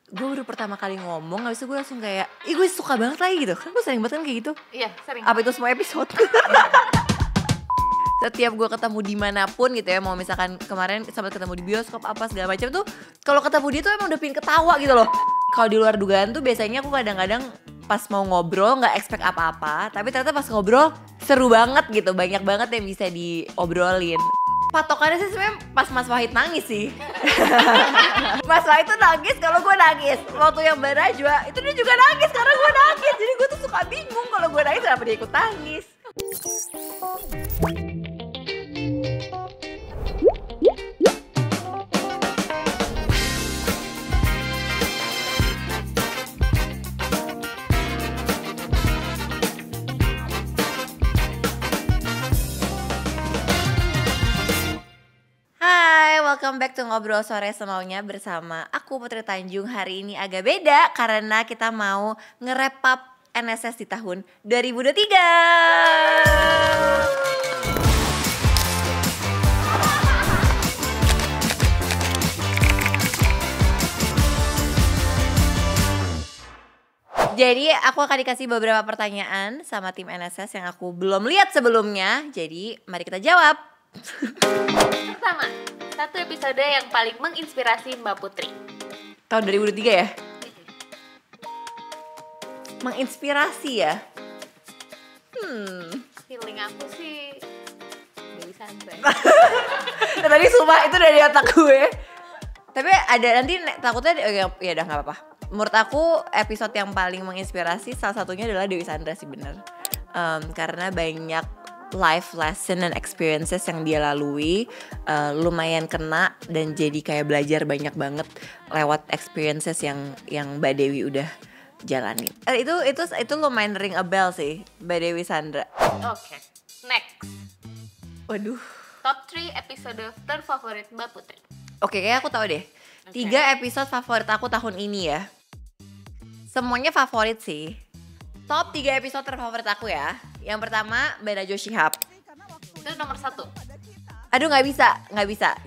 gue baru pertama kali ngomong, habis itu gue langsung kayak, ih gue suka banget lagi gitu. Kan gue sering banget kan kayak gitu. Iya, sering. Apa itu semua episode? Setiap gue ketemu dimanapun gitu ya, mau misalkan kemarin sempat ketemu di bioskop apa segala macam tuh, kalau ketemu dia tuh emang udah pingin ketawa gitu loh. Kalau di luar dugaan tuh biasanya aku kadang-kadang pas mau ngobrol nggak expect apa-apa, tapi ternyata pas ngobrol seru banget gitu, banyak banget yang bisa diobrolin. Patokannya sih sebenarnya pas Mas Wahid nangis sih. Mas Wahid tuh nangis kalau gue nangis. Waktu yang Barajwa itu dia juga nangis karena gue nangis. Jadi gue tuh suka bingung kalau gue nangis kenapa dia ikut nangis. Welcome back to Ngobrol Sore Semaunya bersama aku Putri Tanjung. Hari ini agak beda karena kita mau nge-wrap up NSS di tahun 2023. Jadi aku akan dikasih beberapa pertanyaan sama tim NSS yang aku belum lihat sebelumnya. Jadi mari kita jawab. Pertama, satu episode yang paling menginspirasi Mbak Putri tahun 2003 ya? Menginspirasi ya? Feeling aku sih Dewi Sandra. Tadi sumpah itu dari otak gue. Tapi ada nanti takutnya ya udah gak apa-apa. Menurut aku episode yang paling menginspirasi salah satunya adalah Dewi Sandra sih, bener. Karena banyak life lesson dan experiences yang dia lalui, lumayan kena dan jadi kayak belajar banyak banget lewat experiences yang Mbak Dewi udah jalanin. Itu lumayan ring a bell sih, Mbak Dewi Sandra. Oke, next. Waduh. Top 3 episode terfavorit Mbak Putri. Oke, kayaknya aku tahu deh. 3 episode favorit aku tahun ini ya. Semuanya favorit sih. Top 3 episode terfavorit aku ya. Yang pertama Mbak Najwa Shihab. Itu nomor 1. Aduh gak bisa.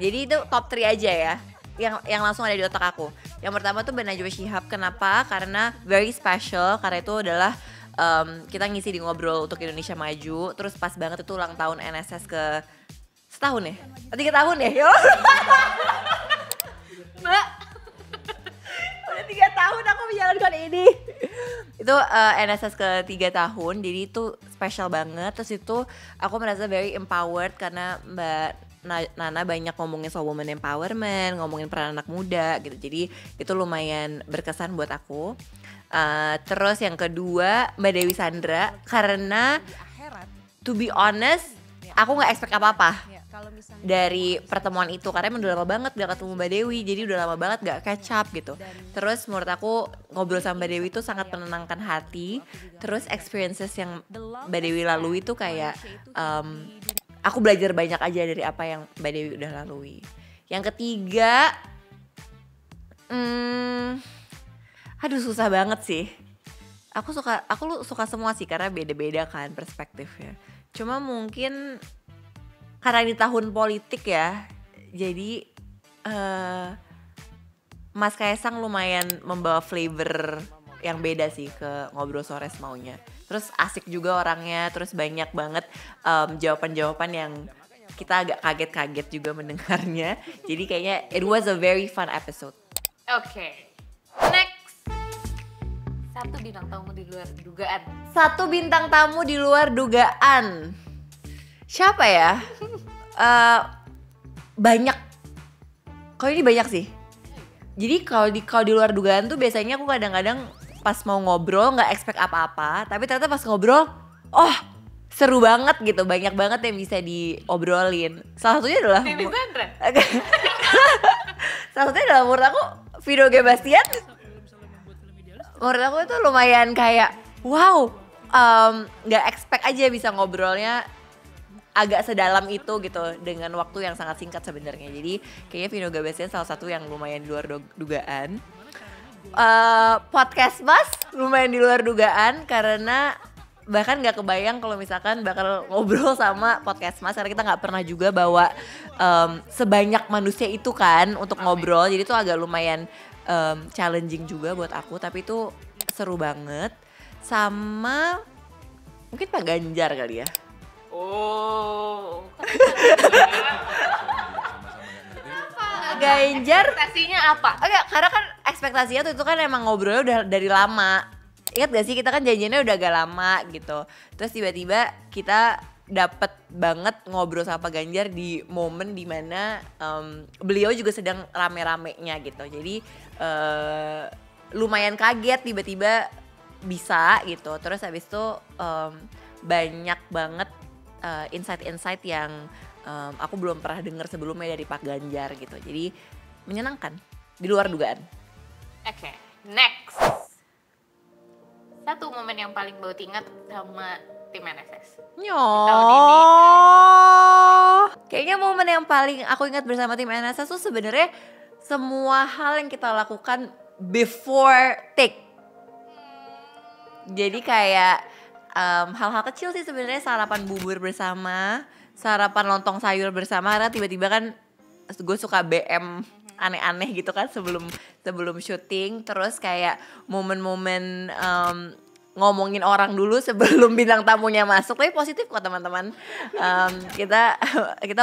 Jadi itu top 3 aja ya. Yang langsung ada di otak aku. Yang pertama tuh Mbak Najwa Shihab. Kenapa? Karena very special. Karena itu adalah kita ngisi di Ngobrol untuk Indonesia Maju. Terus pas banget itu ulang tahun NSS ke setahun ya? 3 tahun ya? Yo. Mbak, udah 3 tahun aku menjalankan ini. Itu NSS ke 3 tahun, jadi itu spesial banget. Terus itu aku merasa very empowered karena Mbak Nana banyak ngomongin soal women empowerment, ngomongin peran anak muda gitu. Jadi itu lumayan berkesan buat aku. Terus yang kedua Mbak Dewi Sandra, karena to be honest aku gak expect apa-apa dari pertemuan itu, karena emang udah lama banget gak ketemu Mbak Dewi, jadi udah lama banget gak catch up gitu. Terus menurut aku ngobrol sama Mbak Dewi itu sangat menenangkan hati. Terus experiences yang Mbak Dewi lalui itu kayak aku belajar banyak aja dari apa yang Mbak Dewi udah lalui. Yang ketiga aduh susah banget sih. Aku suka semua sih karena beda-beda kan perspektifnya. Cuma mungkin karena di tahun politik ya, jadi Mas Kaisang lumayan membawa flavor yang beda sih ke Ngobrol Sore Semaunya. Terus asik juga orangnya, terus banyak banget jawaban-jawaban yang kita agak kaget-kaget juga mendengarnya. Jadi kayaknya it was a very fun episode. Oke. Next. 1 bintang tamu di luar dugaan. 1 bintang tamu di luar dugaan. Siapa ya? Banyak. Kalau ini banyak sih. Jadi kalau di luar dugaan tuh biasanya aku kadang-kadang pas mau ngobrol nggak expect apa-apa, tapi ternyata pas ngobrol, seru banget gitu, banyak banget yang bisa diobrolin. Salah satunya adalah salah satunya adalah menurut aku Vino G. Bastian. Menurut aku itu lumayan kayak wow, nggak expect aja bisa ngobrolnya agak sedalam itu gitu dengan waktu yang sangat singkat sebenarnya. Jadi kayaknya Vino G. Bastian salah satu yang lumayan di luar dugaan. Podcast Mas lumayan di luar dugaan karena bahkan nggak kebayang kalau misalkan bakal ngobrol sama podcast Mas, karena kita nggak pernah juga bawa sebanyak manusia itu kan untuk ngobrol. Jadi itu agak lumayan challenging juga buat aku, tapi itu seru banget. Sama mungkin Pak Ganjar kali ya. Oh. Ganjar Ekspektasinya apa? oke, karena kan ekspektasinya tuh itu kan emang ngobrolnya udah dari lama. Ingat gak sih kita kan janjiannya udah agak lama gitu. Terus tiba-tiba kita dapet banget ngobrol sama Pak Ganjar di momen dimana beliau juga sedang rame-ramenya gitu. Jadi lumayan kaget tiba-tiba bisa gitu. Terus habis itu banyak banget insight-insight yang aku belum pernah dengar sebelumnya dari Pak Ganjar gitu. Jadi menyenangkan, di luar dugaan. Oke, next. Satu momen yang paling baut ingat sama tim NSS. Tahun ini. Kayaknya momen yang paling aku ingat bersama tim NSS tuh sebenarnya semua hal yang kita lakukan before take. Jadi kayak hal-hal kecil sih sebenarnya, sarapan bubur bersama, sarapan lontong sayur bersama, karena tiba-tiba kan gue suka BM aneh-aneh gitu kan sebelum syuting. Terus kayak momen-momen ngomongin orang dulu sebelum bintang tamunya masuk, tapi positif kok teman-teman. Kita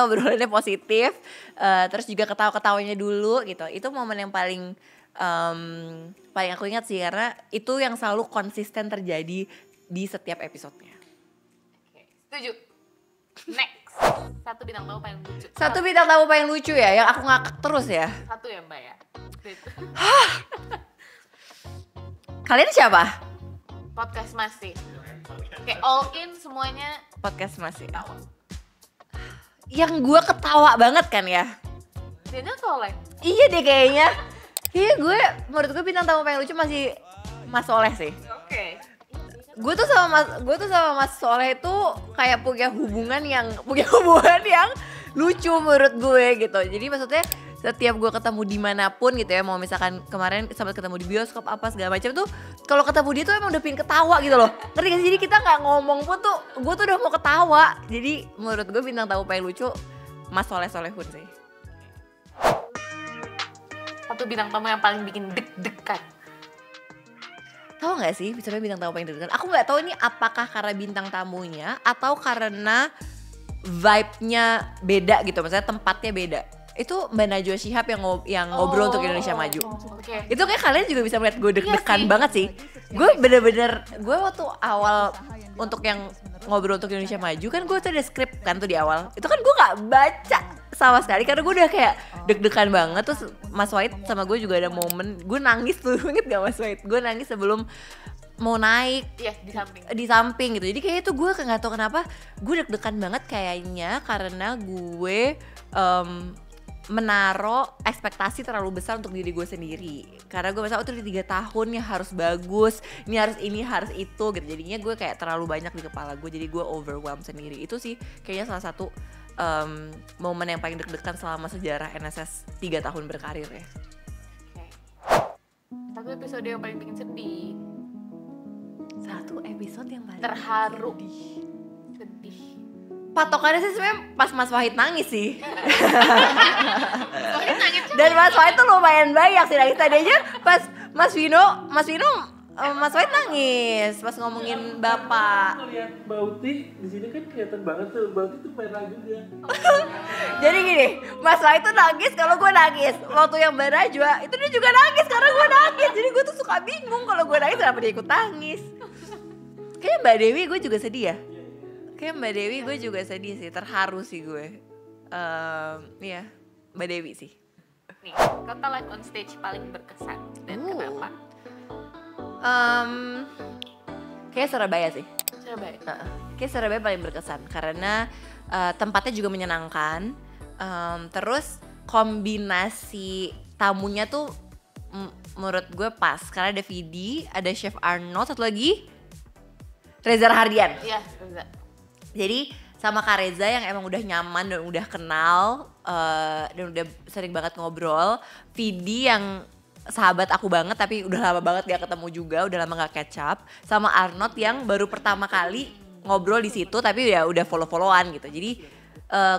obrolannya positif, terus juga ketawa-ketawanya dulu gitu. Itu momen yang paling aku ingat sih, karena itu yang selalu konsisten terjadi di setiap episodenya. Oke, setuju. Next. Satu bintang tamu paling lucu. Satu bintang tamu paling lucu ya, yang aku ngakak terus ya. Satu ya Mbak ya. Gitu. Kalian siapa? Podcast masih. Oke, all in semuanya Podcast masih. tahu. Yang gue ketawa banget kan ya. Dina Soleh. Iya deh kayaknya. Iya menurut gue bintang tamu paling lucu masih Mas Soleh sih. Oke. Gue tuh sama Mas Soleh itu kayak punya hubungan yang lucu menurut gue gitu. Jadi maksudnya setiap gue ketemu dimanapun gitu ya, mau misalkan kemarin sempat ketemu di bioskop apa segala macam tuh, kalau ketemu dia tuh emang udah pengen ketawa gitu loh. Ngerti gak sih? Jadi kita nggak ngomong pun tuh gue tuh udah mau ketawa. Jadi menurut gue bintang tamu paling lucu Mas Solehun sih. Satu bintang tamu yang paling bikin deg-degan. Tahu nggak sih misalnya bintang tamu paling deg-degan? Aku nggak tahu ini apakah karena bintang tamunya atau karena vibe-nya beda gitu, maksudnya tempatnya beda. Itu Mbak Najwa Shihab yang ngobrol untuk Indonesia Maju. Oke. Itu kayak kalian juga bisa melihat gue deg-degan Iya sih. banget sih. Gue bener-bener, gue waktu awal untuk yang ngobrol untuk Indonesia Maju kan gue tuh ada skrip kan tuh di awal. Itu kan gue gak baca sama sekali karena gue udah kayak deg-degan banget. Terus Mas Wahid sama gue juga ada momen, gue nangis tuh, inget gak Mas Wahid? Gue nangis sebelum mau naik. Iya, di samping. Di samping gitu. Jadi kayak itu gue gak tahu kenapa gue deg-degan banget kayaknya karena gue menaruh ekspektasi terlalu besar untuk diri gue sendiri. Karena gue merasa, oh itu 3 tahun ya harus bagus, ini harus itu gitu. Jadinya gue kayak terlalu banyak di kepala gue, jadi gue overwhelmed sendiri. Itu sih kayaknya salah satu momen yang paling deg-degan selama sejarah NSS 3 tahun berkarir ya. Oke. Satu episode yang paling bikin sedih. Satu episode yang paling Terharu. Sedih. patokannya sih sebenarnya pas Mas Wahid nangis sih. Soalnya nangis Dan Mas Wahid tuh lumayan banyak sih nangis. Tadi aja pas Mas Vino Mas Wahid nangis pas ngomongin bapak. Lihat Bauti di sini kan kelihatan banget tuh, Bauti tuh merah juga. Jadi gini, Mas Wahid tuh nangis kalau gue nangis. Waktu yang Mbak Najwa itu dia juga nangis karena gue nangis. Jadi gue tuh suka bingung kalau gue nangis kenapa dia ikut nangis. Kayak Mbak Dewi gue juga sedih ya. Kayak Mbak Dewi gue juga sedih sih, terharu sih gue. Iya, Mbak Dewi sih. nih, kota live on stage paling berkesan dan kenapa? Kayak Surabaya sih. Surabaya. Kayak Surabaya paling berkesan karena tempatnya juga menyenangkan. Terus kombinasi tamunya tuh menurut gue pas karena ada Vidi, ada Chef Arnold, satu lagi Reza Rahardian. Iya, Reza. Jadi sama Kak Reza yang emang udah nyaman dan udah kenal dan udah sering banget ngobrol. Vidi yang sahabat aku banget tapi udah lama banget gak ketemu juga, udah lama gak catch up. Sama Arnold yang baru pertama kali ngobrol di situ tapi ya udah follow-followan gitu. Jadi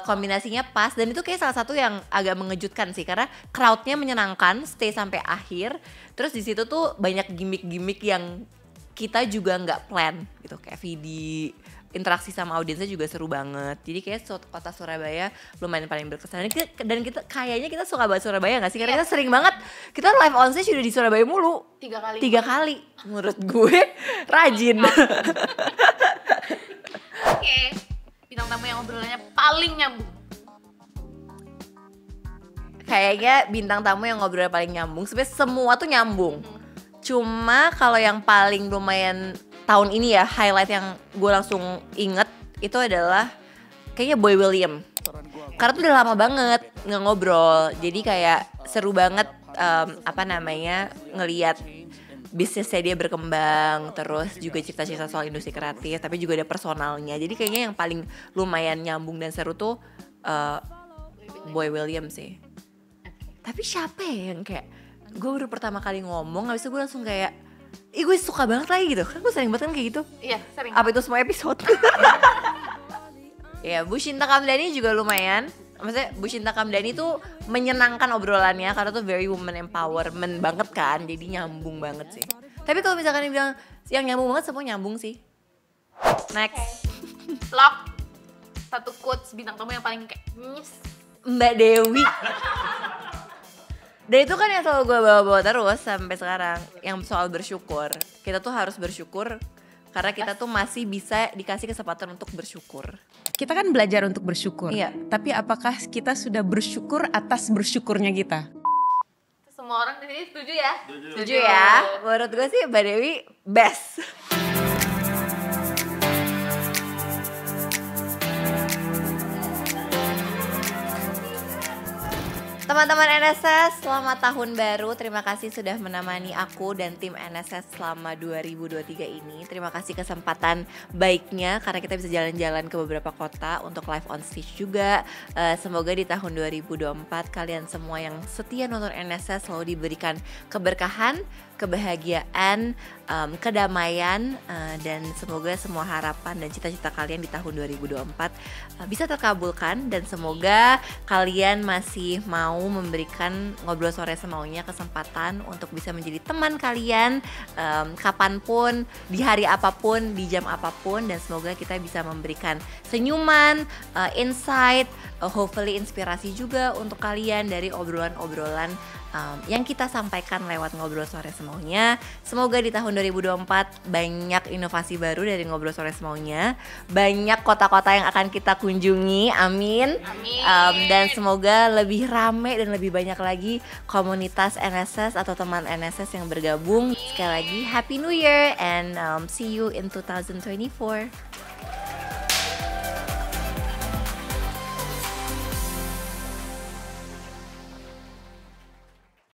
kombinasinya pas dan itu kayak salah satu yang agak mengejutkan sih karena crowdnya menyenangkan, stay sampai akhir. Terus di situ tuh banyak gimmick-gimmick yang kita juga nggak plan gitu, kayak Vidi interaksi sama audiensnya juga seru banget. Jadi kayak kota Surabaya lumayan paling berkesan. Dan kita kayaknya kita suka banget Surabaya nggak sih? Karena kita sering banget kita live on stage udah di Surabaya mulu. 3 kali. 3 kali. Menurut gue rajin. Oke. Bintang tamu yang obrolannya paling nyambung. Kayaknya bintang tamu yang ngobrol paling nyambung. Sebenarnya semua tuh nyambung. Cuma kalau yang paling lumayan tahun ini ya highlight yang gue langsung inget itu adalah kayaknya Boy William. Karena tuh udah lama banget nggak ngobrol. Jadi kayak seru banget ngelihat bisnisnya dia berkembang, terus juga cerita-cerita soal industri kreatif, tapi juga ada personalnya. Jadi kayaknya yang paling lumayan nyambung dan seru tuh Boy William sih. Tapi siapa ya yang kayak gue baru pertama kali ngomong, habis itu gue langsung kayak gue suka banget lagi gitu. Kan gue sering banget kan kayak gitu. Iya, sering. Apa itu semua episode? Ya, Bu Shinta Kamdani juga lumayan. Maksudnya Bu Shinta Kamdani tuh menyenangkan obrolannya karena tuh very woman empowerment banget kan. Jadi nyambung banget sih. Tapi kalau misalkan dibilang yang nyambung banget, semua nyambung sih. Next. Lock. Satu quotes bintang tamu yang paling kayak nyes. Mbak Dewi. Dan itu kan yang selalu gue bawa-bawa terus sampai sekarang, yang soal bersyukur. Kita tuh harus bersyukur karena kita tuh masih bisa dikasih kesempatan untuk bersyukur. Kita kan belajar untuk bersyukur. Iya. Tapi apakah kita sudah bersyukur atas bersyukurnya kita? Semua orang di sini setuju ya? Setuju ya? Menurut gue sih Mbak Dewi best. Teman-teman NSS, selamat tahun baru. Terima kasih sudah menemani aku dan tim NSS selama 2023 ini. Terima kasih kesempatan baiknya karena kita bisa jalan-jalan ke beberapa kota untuk live on stage juga. Semoga di tahun 2024 kalian semua yang setia nonton NSS selalu diberikan keberkahan, kebahagiaan, kedamaian, dan semoga semua harapan dan cita-cita kalian di tahun 2024 bisa terkabulkan. Dan semoga kalian masih mau memberikan Ngobrol Sore Semaunya kesempatan untuk bisa menjadi teman kalian kapanpun, di hari apapun, di jam apapun. Dan semoga kita bisa memberikan senyuman, insight, hopefully inspirasi juga untuk kalian dari obrolan-obrolan yang kita sampaikan lewat Ngobrol Sore Semaunya. Semoga di tahun 2024 banyak inovasi baru dari Ngobrol Sore Semaunya, banyak kota-kota yang akan kita kunjungi, amin. Dan semoga lebih rame dan lebih banyak lagi komunitas NSS atau teman NSS yang bergabung. Sekali lagi Happy New Year and see you in 2024.